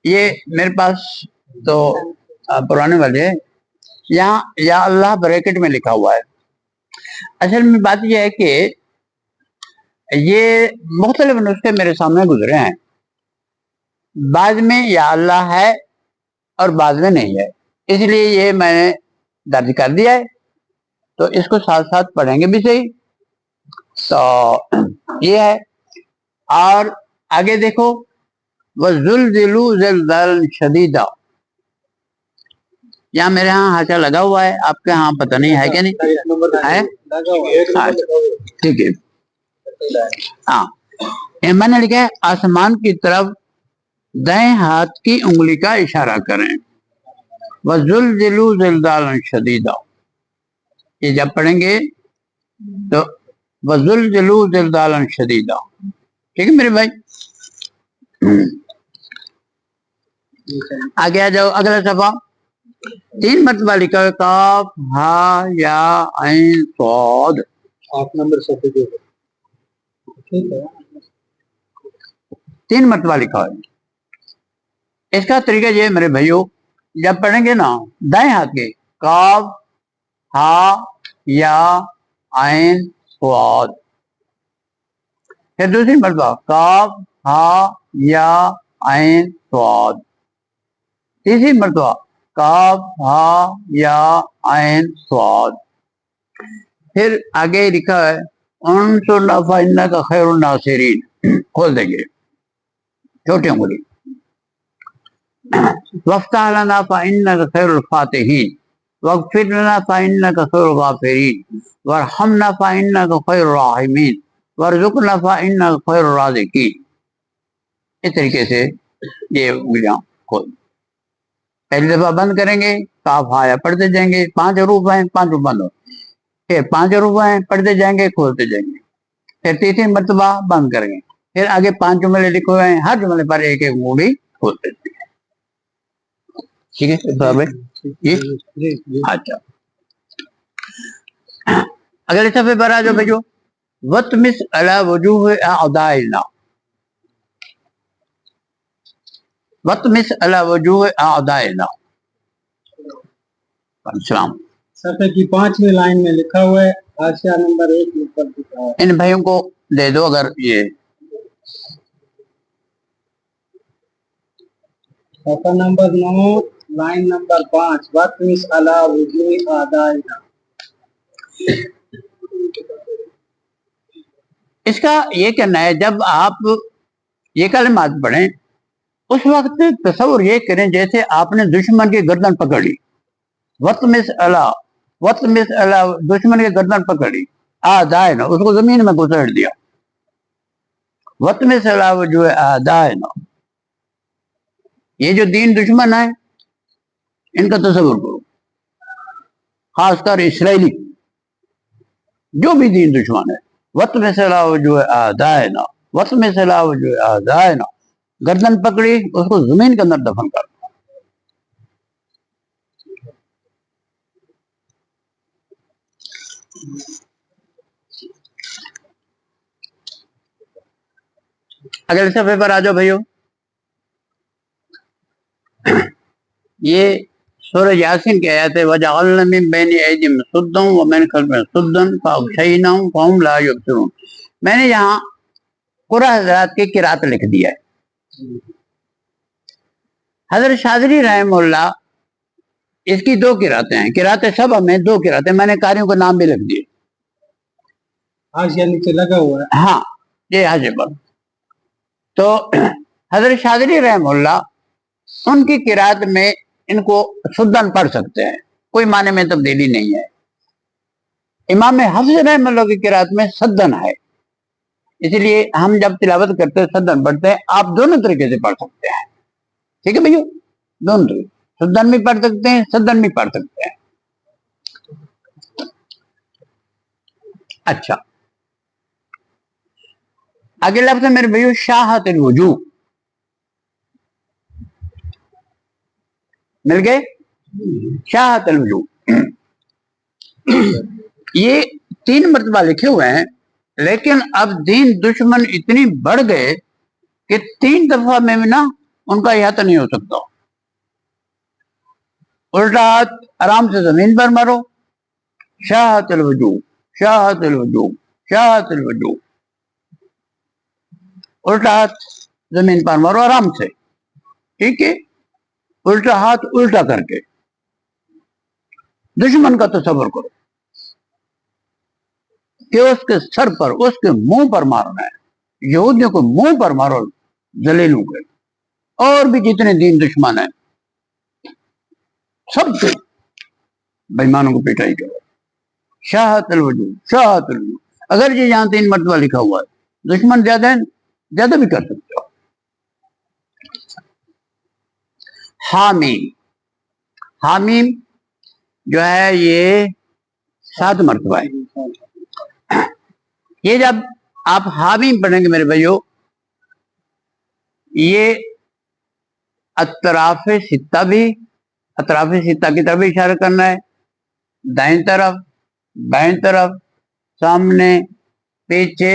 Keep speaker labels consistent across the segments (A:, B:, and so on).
A: یہ میرے پاس تو پرانے والے ہیں، یہاں یا اللہ بریکٹ میں لکھا ہوا ہے. اصل میں بات یہ ہے کہ یہ مختلف نسخے میرے سامنے گزرے ہیں، بعد میں یا اللہ ہے اور بعد میں نہیں ہے، اس لیے یہ میں نے درج کر دیا ہے. تو اس کو ساتھ ساتھ پڑھیں گے بھی صحیح. تو یہ ہے. اور آگے دیکھو وَزُلْزِلُوا زِلْزَالًا شَدِيدًا، یہاں میرے ہاں ہاشا لگا ہوا ہے، آپ کے ہاں پتہ نہیں ہے کہ نہیں ہے. ٹھیک ہے. ہاں میں نے لکھا ہے آسمان کی طرف دائیں ہاتھ کی انگلی کا اشارہ کریں. وَزُلْزِلُوا زِلْزَالًا شَدِيدًا، یہ جب پڑھیں گے تو وَزُلْزِلُوا زِلْزَالًا شَدِيدًا. ٹھیک ہے میرے بھائی. آگے آ جاؤ اگلا صفحہ. 3 مرتبہ لکھا ہے کاف ہا یا عین صاد.
B: 8 نمبر صفحے پہ ٹھیک ہے
A: 3 مرتبہ لکھا ہے. اس کا طریقہ یہ ہے میرے بھائیو، جب پڑھیں گے نا دائیں ہاتھ کے کاف ہا یا عین صاد، پھر دوسری مرتبہ کاف ہا یا عین صاد، تیسری مرتبہ کاف ہا یا عین صاد. پھر آگے لکھا ہے انصرنا فإنک خیر الناصرین، کھول دیں گے چھوٹی انگلی. وافتح لنا فإنک خیر الفاتحین واغفر لنا فإنک خیر الغافرین وارحمنا فإنک خیر الراحمین وارزقنا فإنک خیر الرازقین. اس طریقے سے یہ انگلیاں کھول. پہلی دفعہ بند کریں گے کاف ہایا پڑھتے جائیں گے، 5 حروف ہیں 5 حروف بند ہو، پھر 5 حروف ہیں پڑھتے جائیں گے کھولتے جائیں گے، پھر تیسری مرتبہ بند کریں گے، پھر آگے 5 جملے لکھے ہوئے ہیں، ہر جملے پر ایک ایک انگلی کھولتے جائیں گے. ٹھیک ہے. اچھا اگلے صفحے پر آ جاؤ بھائیو. وَطْمِسْ عَلَى وُجُوهِ أَعْدَائِنَا، وَطْمِسْ عَلَى وُجُوهِ أَعْدَائِنَا. السلام.
B: صفحے کی 5ویں لائن میں لکھا ہوا ہے حاشیہ نمبر 1 اوپر لکھا ہے.
A: ان بھائیوں کو دے دو اگر یہ
B: صفحہ نمبر 9 لائن نمبر 5 وَطْمِسْ عَلَى وُجُوهِ أَعْدَائِنَا.
A: اس کا یہ کہنا ہے جب آپ یہ کلمات پڑھیں اس وقت تصور یہ کریں جیسے آپ نے دشمن کی گردن پکڑی. وَطْمِسْ عَلَى، وَطْمِسْ عَلَى، دشمن کی گردن پکڑی، آدائنا اس کو زمین میں گھسیٹ دیا. وَطْمِسْ عَلَى وُجُوهِ آدائنا، یہ جو دین دشمن ہے ان کا تصور کرو، خاص کر اسرائیلی جو بھی دین دشمن ہے. وَطْمِسْ عَلَى وُجُوهِ آدائنا، وَطْمِسْ عَلَى وُجُوهِ آدائنا، گردن پکڑی اس کو زمین کے اندر دفن کر. اگلے صفحے پر آ جاؤ بھائیو. یہ سورہ یاسین کی آیت ہے وَجَعَلْنَا مِن بَيْنِ أَيْدِيهِمْ صُدًّا وَمِنْ خَلْفِهِمْ صُدًّا فَأَغْشَيْنَاهُمْ فَهُمْ لَا يُبْصِرُونَ. میں نے یہاں قرآن حضرات کی قرات لکھ دیا ہے. حضرت شاذلی رحمہ اللہ اس کی 2 قراتیں ہیں، قرات سبع میں 2 قراتیں، میں نے قاریوں کا نام بھی لکھ دیے.
B: حاشیہ نیچے لگا ہوا ہے.
A: ہاں یہ حاشیے پر. تو حضرت شاذلی رحمہ اللہ ان کی قرات میں ان کو سدن پڑھ سکتے ہیں، کوئی معنی میں تبدیلی نہیں ہے. امام حفظ رحمہ اللہ کی قرات میں سدن ہے، اس لیے ہم جب تلاوت کرتے ہیں سدن پڑھتے ہیں. آپ دونوں طریقے سے پڑھ سکتے ہیں. ٹھیک ہے بھائیو، دونوں طریقے، سدن بھی پڑھ سکتے ہیں سدن بھی پڑھ سکتے ہیں. اچھا آگے لفظ ہے میرے بھائیو شاہت الوجوہ. مل گئے؟ شاہت الوجوہ یہ 3 مرتبہ لکھے ہوئے ہیں، لیکن اب دین دشمن اتنی بڑھ گئے کہ 3 دفعہ میں نا ان کا احاطہ نہیں ہو سکتا. الٹا ہاتھ آرام سے زمین پر مارو. شاہت الوجوہ شاہت الوجوہ شاہت الوجوہ. الٹا ہاتھ زمین پر مارو آرام سے. ٹھیک ہے. الٹا ہاتھ الٹا کر کے دشمن کا تصور کرو کہ اس کے سر پر اس کے منہ پر مارنا ہے. یہودیوں کو منہ پر مارو ذلیلوں کے. اور بھی جتنے دین دشمن ہیں سب کے بےمانوں کو پٹائی کرو. شاہت الوجوہ شاہت الوجوہ. اگر یہ یہاں 3 مرتبہ لکھا ہوا ہے دشمن زیادہ بھی کر سکتے ہو. حامیم حامیم جو ہے یہ 7 مرتبہ ہے. یہ جب آپ حامیم پڑھیں گے میرے بھائیو یہ اطراف ستہ بھی اطراف ستہ کی طرف اشارہ کرنا ہے. دائیں طرف بائیں طرف سامنے پیچھے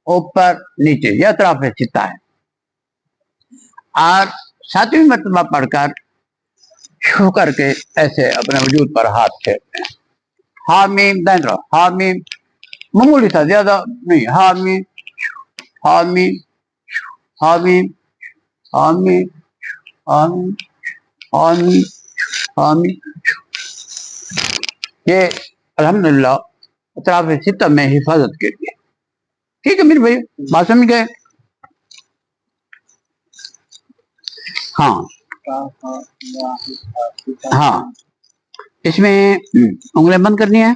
A: اوپر نیچے یہ اطراف ستہ ہے. اور 7ویں مرتبہ پڑھ کر چھو کر کے ایسے اپنے وجود پر ہاتھ پھیرتے ہیں. حامیم دائیں طرف حامیم معمولی تھا زیادہ نہیں. حامیم حامیم حامیم حامیم حامیم حامیم حامیم. یہ الحمدللہ اطراف ستہ میں حفاظت کے لیے. ٹھیک ہے میرے بھائی بات سمجھ گئے. ہاں ہاں اس میں انگلیاں بند کرنی ہے.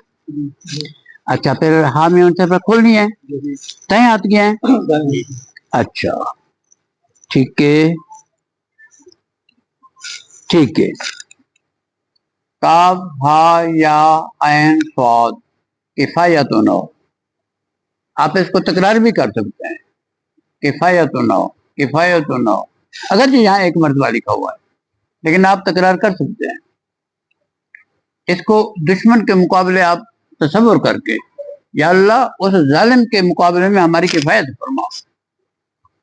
A: اچھا پھر حامیم پر کھولنی ہے. تہیں ہاتھ کیا ہے. اچھا ٹھیک ہے ٹھیک ہے. کاف ہا یا عین صاد کفایت نو. آپ اس کو تکرار بھی کر سکتے ہیں. کفایت نو کفایت نو. اگرچہ یہاں 1 مرتبہ لکھا ہوا ہے لیکن آپ تکرار کر سکتے ہیں. اس کو دشمن کے مقابلے آپ تصور کر کے یا اللہ اس ظالم کے مقابلے میں ہماری کفایت فرما.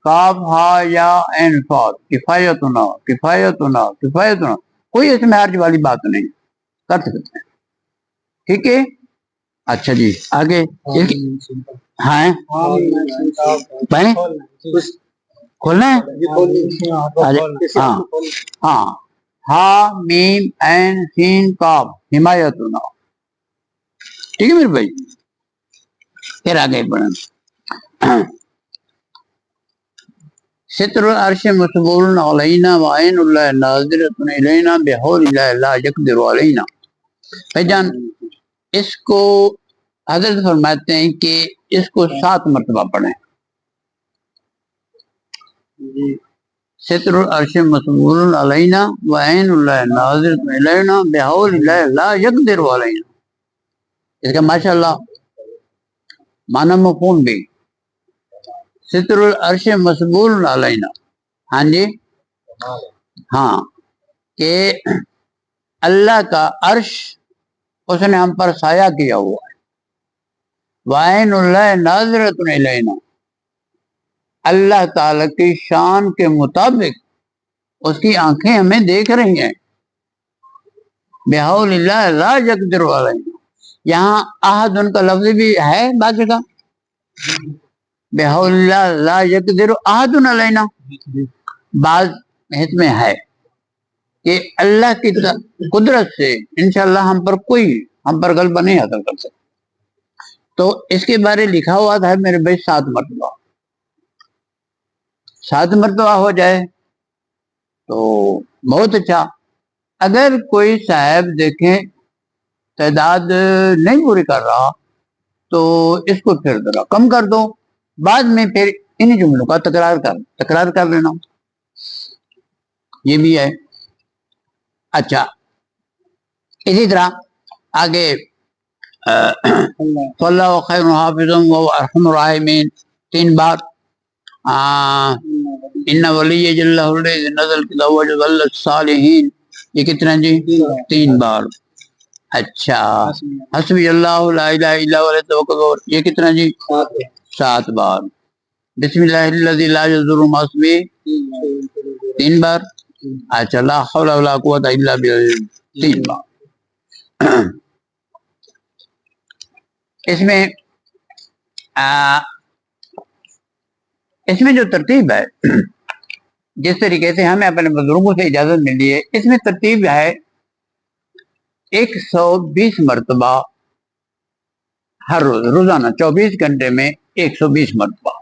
A: کاف ہا یا عین صاد کفایت نو کفایت نو کفایت نو. کوئی اس میں حرج والی بات نہیں کر سکتے ہیں. ٹھیک ہے. اچھا جی آگے ہاں پڑھیں کھولنا ہے. ہاں ہاں ہا میم عین سین کاف حمایت نو. ٹھیک ہے میرے بھائی. پھر آگے بڑھیں. ستر العرش مسبول علینا وعین اللہ ناظرۃ الینا بحول اللہ لا یقدر علینا. بھائی جان اس کو حضرت فرماتے ہیں کہ اس کو 7 مرتبہ پڑھیں. ستر العرش مسبول علینا وعین اللہ ناظرۃ الینا بحول اللہ لا یقدر علینا. اس کا ماشاءاللہ معنی مفہوم بھی ستر العرش مسبول علینا. ہاں جی ہاں کہ اللہ کا عرش اس نے ہم پر سایہ کیا ہوا ہے. وعین اللہ ناظرۃ الینا اللہ تعالی کی شان کے مطابق اس کی آنکھیں ہمیں دیکھ رہی ہیں. بحول اللہ لا یقدر علینا. یہاں احد ان کا لفظ بھی ہے بعض جگہ. بحول اللہ لا یقدر احد علینا بعض حص میں ہے کہ اللہ کی قدرت سے انشاءاللہ ہم پر غلبہ نہیں حاصل کر سکتا. تو اس کے بارے لکھا ہوا تھا میرے بھائی 7 مرتبہ. 7 مرتبہ ہو جائے تو بہت اچھا. اگر کوئی صاحب دیکھیں تعداد نہیں پوری کر رہا تو اس کو پھر ذرا کم کر دو. بعد میں پھر ان جملوں کا تکرار کر لینا. یہ بھی ہے. اچھا اسی طرح آگے اللہ خیر حافظ و ارحم الراحمین 3 بار. ان ولی اللہ الذی نزل کتاب وجل الصالحین یہ کتنا جی 3 بار. اچھا حسبی اللہ لا الہ الا هو علیہ توکل یہ کتنا جی 7 بار. بسم اللہ الذی لا یضر مع اسمہ 3 بار. اچھا لا حول ولا قوت الا باللہ 3 بار. اس میں جو ترتیب ہے جس طریقے سے ہمیں اپنے بزرگوں سے اجازت ملی ہے اس میں ترتیب ہے 120 مرتبہ ہر روز، روزانہ 24 گھنٹے میں 120 مرتبہ.